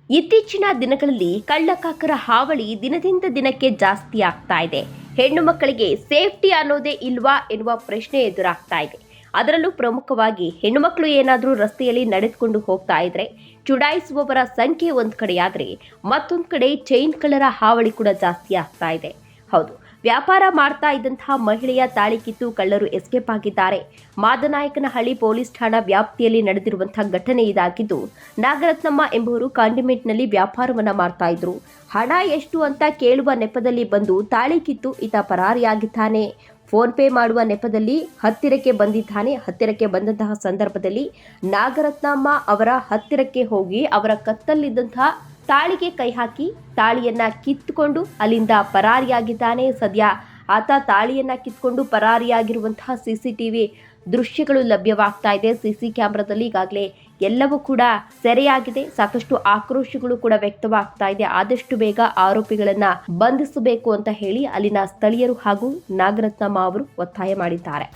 ಇತ್ತೀಚಿನ ದಿನಗಳಲ್ಲಿ ಕಳ್ಳಕಾಕರ ಹಾವಳಿ ದಿನದಿಂದ ದಿನಕ್ಕೆ ಜಾಸ್ತಿ ಆಗ್ತಾ ಇದೆ. ಹೆಣ್ಣು ಮಕ್ಕಳಿಗೆ ಸೇಫ್ಟಿ ಅನ್ನೋದೇ ಇಲ್ವಾ ಎನ್ನುವ ಪ್ರಶ್ನೆ ಎದುರಾಗ್ತಾ ಇದೆ. ಅದರಲ್ಲೂ ಪ್ರಮುಖವಾಗಿ ಹೆಣ್ಣು ಮಕ್ಕಳು ಏನಾದರೂ ರಸ್ತೆಯಲ್ಲಿ ನಡೆದುಕೊಂಡು ಹೋಗ್ತಾ ಇದ್ರೆ ಚುಡಾಯಿಸುವವರ ಸಂಖ್ಯೆ ಒಂದು ಕಡೆಯಾದರೆ ಮತ್ತೊಂದು ಕಡೆ ಚೈನ್ ಕಳ್ಳರ ಹಾವಳಿ ಕೂಡ ಜಾಸ್ತಿ ಆಗ್ತಾ ಇದೆ. ಹೌದು, ವ್ಯಾಪಾರ ಮಾಡ್ತಾ ಇದ್ದಂತಹ ಮಹಿಳೆಯ ತಾಳಿ ಕಿತ್ತು ಕಳ್ಳರು ಎಸ್ಕೇಪ್ ಆಗಿದ್ದಾರೆ. ಮಾದನಾಯಕನಹಳ್ಳಿ ಪೊಲೀಸ್ ಠಾಣಾ ವ್ಯಾಪ್ತಿಯಲ್ಲಿ ನಡೆದಿರುವಂತಹ ಘಟನೆ ಇದಾಗಿದ್ದು, ನಾಗರತ್ನಮ್ಮ ಎಂಬುವರು ಕಾಂಡಿಮೆಂಟ್ನಲ್ಲಿ ವ್ಯಾಪಾರವನ್ನ ಮಾಡ್ತಾ ಇದ್ರು. ಹಣ ಎಷ್ಟು ಅಂತ ಕೇಳುವ ನೆಪದಲ್ಲಿ ಬಂದು ತಾಳಿ ಕಿತ್ತು ಈತ ಪರಾರಿಯಾಗಿದ್ದಾನೆ. ಫೋನ್ ಪೇ ಮಾಡುವ ನೆಪದಲ್ಲಿ ಹತ್ತಿರಕ್ಕೆ ಬಂದಿದ್ದಾನೆ. ಹತ್ತಿರಕ್ಕೆ ಬಂದಂತಹ ಸಂದರ್ಭದಲ್ಲಿ ನಾಗರತ್ನಮ್ಮ ಅವರ ಹತ್ತಿರಕ್ಕೆ ಹೋಗಿ ಅವರ ಕತ್ತಲ್ಲಿದ್ದಂತಹ ತಾಳಿಗೆ ಕೈ ಹಾಕಿ ತಾಳಿಯನ್ನ ಕಿತ್ತುಕೊಂಡು ಅಲ್ಲಿಂದ ಪರಾರಿಯಾಗಿದ್ದಾನೆ. ಸದ್ಯ ಆತ ತಾಳಿಯನ್ನ ಕಿತ್ಕೊಂಡು ಪರಾರಿಯಾಗಿರುವಂತಹ ಸಿಸಿಟಿವಿ ದೃಶ್ಯಗಳು ಲಭ್ಯವಾಗ್ತಾ ಇದೆ. ಸಿಸಿ ಕ್ಯಾಮೆರಾದಲ್ಲಿ ಈಗಾಗಲೇ ಎಲ್ಲವೂ ಕೂಡ ಸೆರೆಯಾಗಿದೆ. ಸಾಕಷ್ಟು ಆಕ್ರೋಶಗಳು ಕೂಡ ವ್ಯಕ್ತವಾಗ್ತಾ ಇದೆ. ಆದಷ್ಟು ಬೇಗ ಆರೋಪಿಗಳನ್ನ ಬಂಧಿಸಬೇಕು ಅಂತ ಹೇಳಿ ಅಲ್ಲಿನ ಸ್ಥಳೀಯರು ಹಾಗೂ ನಾಗರತ್ನಮ್ಮ ಅವರು ಒತ್ತಾಯ ಮಾಡಿದ್ದಾರೆ.